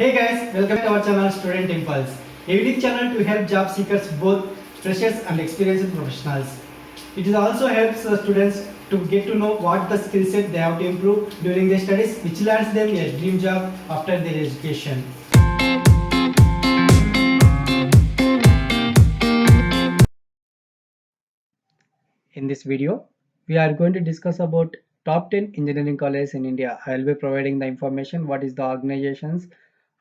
Hey guys, welcome to our channel Student Impulse, a unique channel to help job seekers, both freshers and experienced professionals. It also helps students to get to know what the skill set they have to improve during their studies, which lands them a dream job after their education. In this video, we are going to discuss about top 10 engineering colleges in India. I will be providing the information, what is the organizations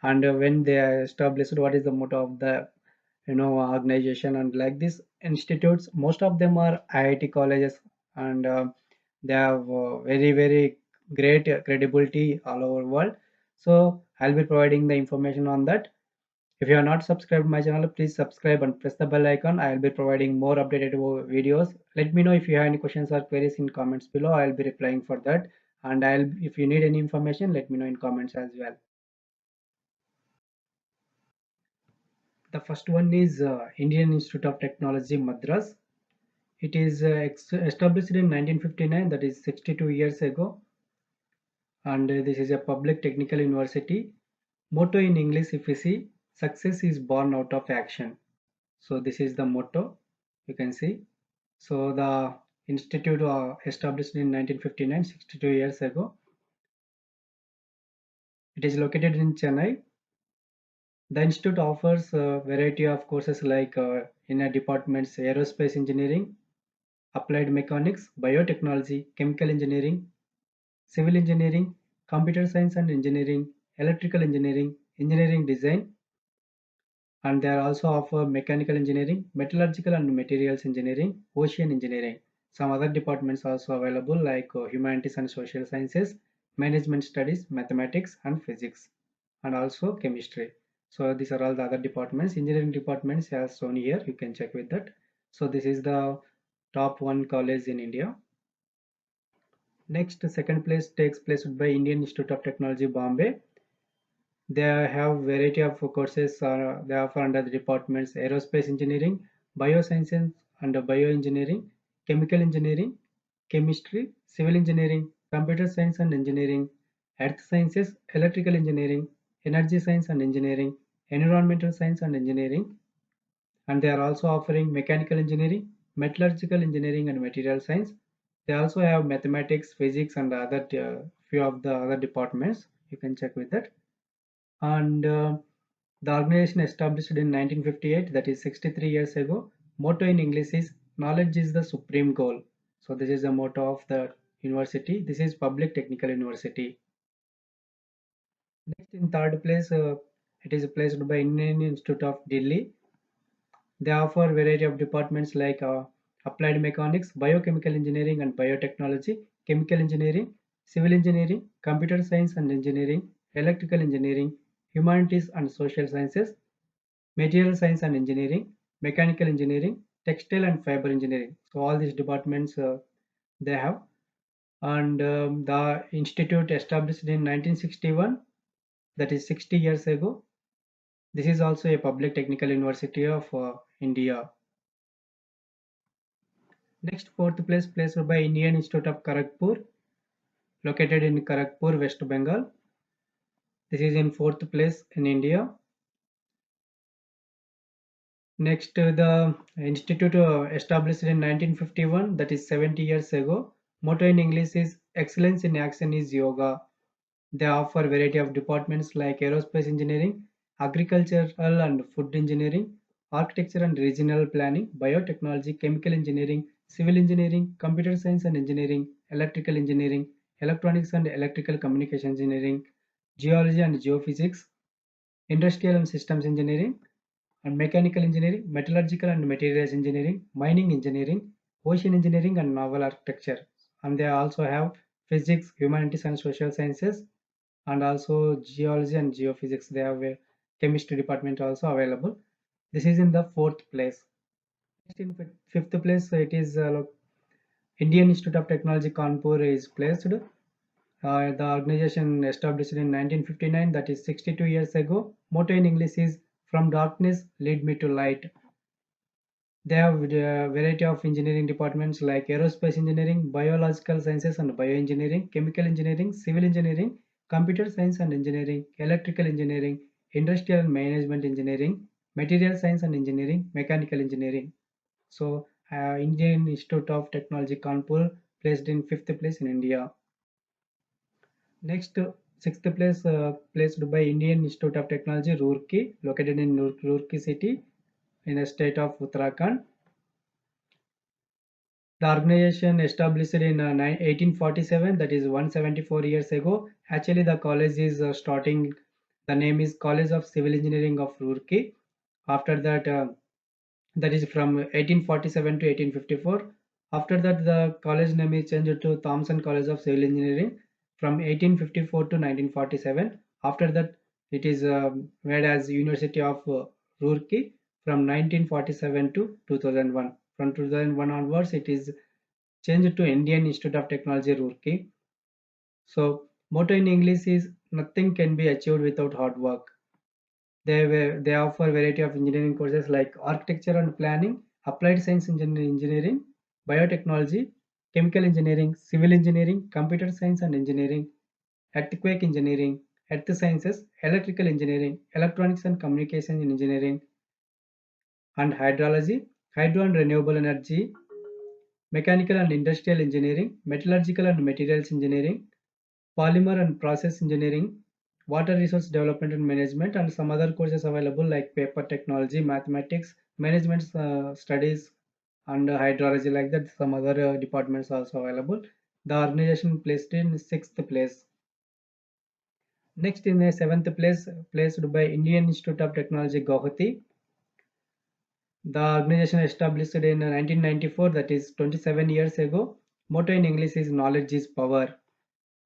and when they are established, what is the motto of the organization, and like these institutes, most of them are IIT colleges, and they have very great credibility all over world. So I'll be providing the information on that. If you are not subscribed to my channel, please subscribe and press the bell icon. I will be providing more updated videos. Let me know if you have any questions or queries in comments below. I will be replying for that. And if you need any information, let me know in comments as well. The first one is Indian Institute of Technology, Madras. It is established in 1959, that is 62 years ago, and this is a public technical university. Motto in English, if you see, success is born out of action. So this is the motto, you can see. So the institute established in 1959, 62 years ago. It is located in Chennai. The institute offers a variety of courses like in a departments aerospace engineering, applied mechanics, biotechnology, chemical engineering, civil engineering, computer science and engineering, electrical engineering, engineering design, and they are also offer mechanical engineering, metallurgical and materials engineering, ocean engineering. Some other departments also available like humanities and social sciences, management studies, mathematics and physics, and also chemistry. So these are all the other departments. Engineering departments as shown here, you can check with that. So this is the top one college in India. Next, second place takes place by Indian Institute of Technology, Bombay. They have variety of courses they offer under the departments aerospace engineering, biosciences and bioengineering, chemical engineering, chemistry, civil engineering, computer science and engineering, earth sciences, electrical engineering, energy science and engineering, environmental science and engineering, and they are also offering mechanical engineering, metallurgical engineering and material science. They also have mathematics, physics and other few of the other departments. You can check with that. And the organization established in 1958, that is 63 years ago. Motto in English is knowledge is the supreme goal. So this is the motto of the university. This is public technical university. Next, in third place, it is placed by Indian Institute of Delhi. They offer variety of departments like applied mechanics, biochemical engineering and biotechnology, chemical engineering, civil engineering, computer science and engineering, electrical engineering, humanities and social sciences, material science and engineering, mechanical engineering, textile and fiber engineering. So all these departments they have. And the institute established in 1961, that is 60 years ago. This is also a public technical university of India. Next, fourth place placed by Indian Institute of Kharagpur, located in Kharagpur, West Bengal. This is in fourth place in India. Next, the institute established in 1951, that is 70 years ago. Motto in English is Excellence in Action is Yoga. They offer variety of departments like aerospace engineering, agricultural and food engineering, architecture and regional planning, biotechnology, chemical engineering, civil engineering, computer science and engineering, electrical engineering, electronics and electrical communication engineering, geology and geophysics, industrial and systems engineering, and mechanical engineering, metallurgical and materials engineering, mining engineering, ocean engineering, and naval architecture. And they also have physics, humanities, and social sciences, and also geology and geophysics. They have a chemistry department also available. This is in the fourth place. Next, in fifth place, it is Indian Institute of Technology, Kanpur is placed. The organization established in 1959, that is 62 years ago. Motto in English is From Darkness Lead Me to Light. They have a variety of engineering departments like aerospace engineering, biological sciences and bioengineering, chemical engineering, civil engineering, computer science and engineering, electrical engineering, Industrial and Management Engineering, Material Science and Engineering, Mechanical Engineering. So, Indian Institute of Technology Kanpur placed in fifth place in India. Next, sixth place placed by Indian Institute of Technology Roorkee, located in Roorkee city in the state of Uttarakhand. The organization established in 1847, that is 174 years ago. Actually, the college is starting, the name is College of Civil Engineering of Roorkee. After that, that is from 1847 to 1854. After that, the college name is changed to Thomson College of Civil Engineering from 1854 to 1947. After that, it is made as University of Roorkee from 1947 to 2001. From 2001 onwards, it is changed to Indian Institute of Technology Roorkee. So, motto in English is nothing can be achieved without hard work. They offer variety of engineering courses like architecture and planning, applied science engineering, biotechnology, chemical engineering, civil engineering, computer science and engineering, earthquake engineering, earth sciences, electrical engineering, electronics and communication engineering, and hydrology, hydro and renewable energy, mechanical and industrial engineering, metallurgical and materials engineering, polymer and process engineering, water resource development and management, and some other courses available like paper technology, mathematics, management studies, and hydrology, like that. Some other departments also available. The organization placed in sixth place. Next, in the seventh place, placed by Indian Institute of Technology Guwahati. The organization established in 1994, that is 27 years ago. Motto in English is knowledge is power.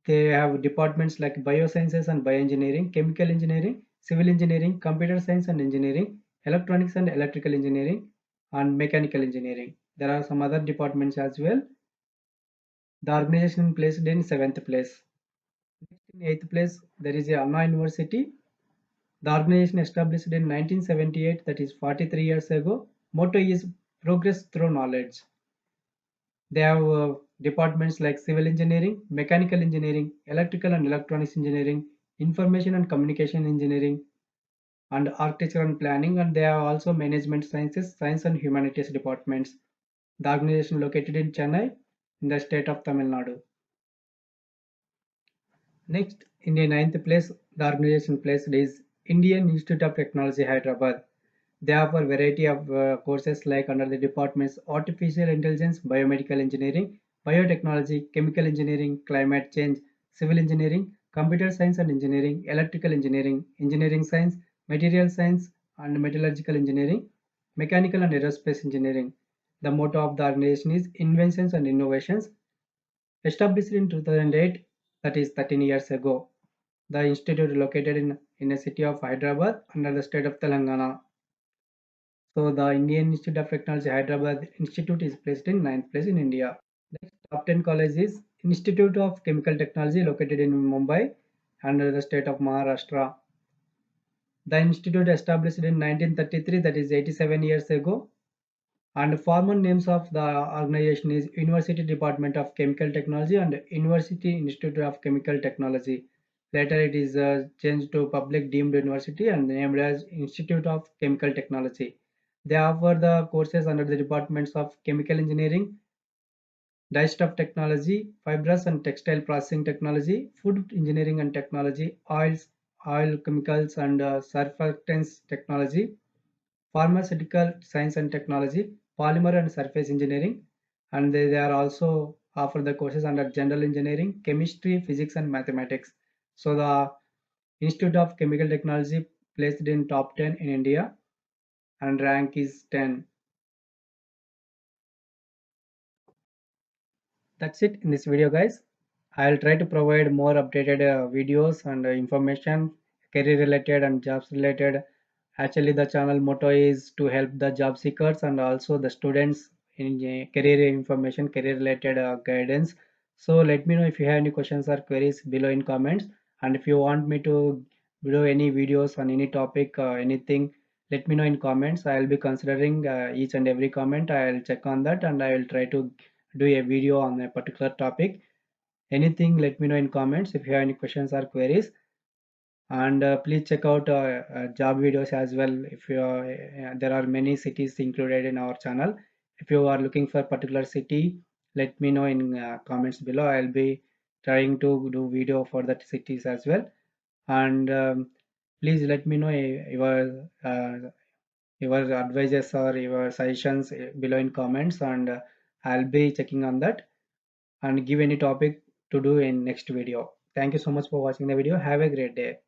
They have departments like biosciences and bioengineering, chemical engineering, civil engineering, computer science and engineering, electronics and electrical engineering, and mechanical engineering. There are some other departments as well. The organization placed in seventh place. In eighth place, there is a Anna University. The organization established in 1978, that is 43 years ago. Motto is progress through knowledge. They have departments like civil engineering, mechanical engineering, electrical and electronics engineering, information and communication engineering, and architecture and planning. And they have also management sciences, science and humanities departments. The organization located in Chennai, in the state of Tamil Nadu. Next, in the ninth place, the organization placed is Indian Institute of Technology, Hyderabad. They offer variety of courses like under the departments artificial intelligence, biomedical engineering, biotechnology, chemical engineering, climate change, civil engineering, computer science and engineering, electrical engineering, engineering science, material science and metallurgical engineering, mechanical and aerospace engineering. The motto of the organization is inventions and innovations. Established in 2008, that is 13 years ago. The institute is located in the city of Hyderabad under the state of Telangana. So the Indian Institute of Technology Hyderabad Institute is placed in ninth place in India. Next, top 10 college is Institute of Chemical Technology located in Mumbai under the state of Maharashtra. The institute established in 1933, that is 87 years ago. And former names of the organization is University Department of Chemical Technology and University Institute of Chemical Technology. Later it is changed to Public Deemed University and named as Institute of Chemical Technology. They offer the courses under the departments of Chemical Engineering, Dyestuff Technology, Fibrous and Textile Processing Technology, Food Engineering and Technology, Oils, Oil Chemicals and Surfactants Technology, Pharmaceutical Science and Technology, Polymer and Surface Engineering, and they are also offer the courses under General Engineering, Chemistry, Physics and Mathematics. So the Institute of Chemical Technology placed in top 10 in India and rank is 10. That's it in this video, guys. I'll try to provide more updated videos and information, career related and jobs related. Actually, the channel motto is to help the job seekers and also the students in career information, career related guidance. So let me know if you have any questions or queries below in comments. And if you want me to do any videos on any topic, anything, let me know in comments. I'll be considering each and every comment. I'll check on that and I will try to do a video on a particular topic. Anything, let me know in comments if you have any questions or queries. And please check out job videos as well. If you are, there are many cities included in our channel. If you are looking for particular city, let me know in comments below. I'll be trying to do video for that cities as well. And please let me know your advices or your suggestions below in comments, and I'll be checking on that and give any topic to do in next video. Thank you so much for watching the video. Have a great day.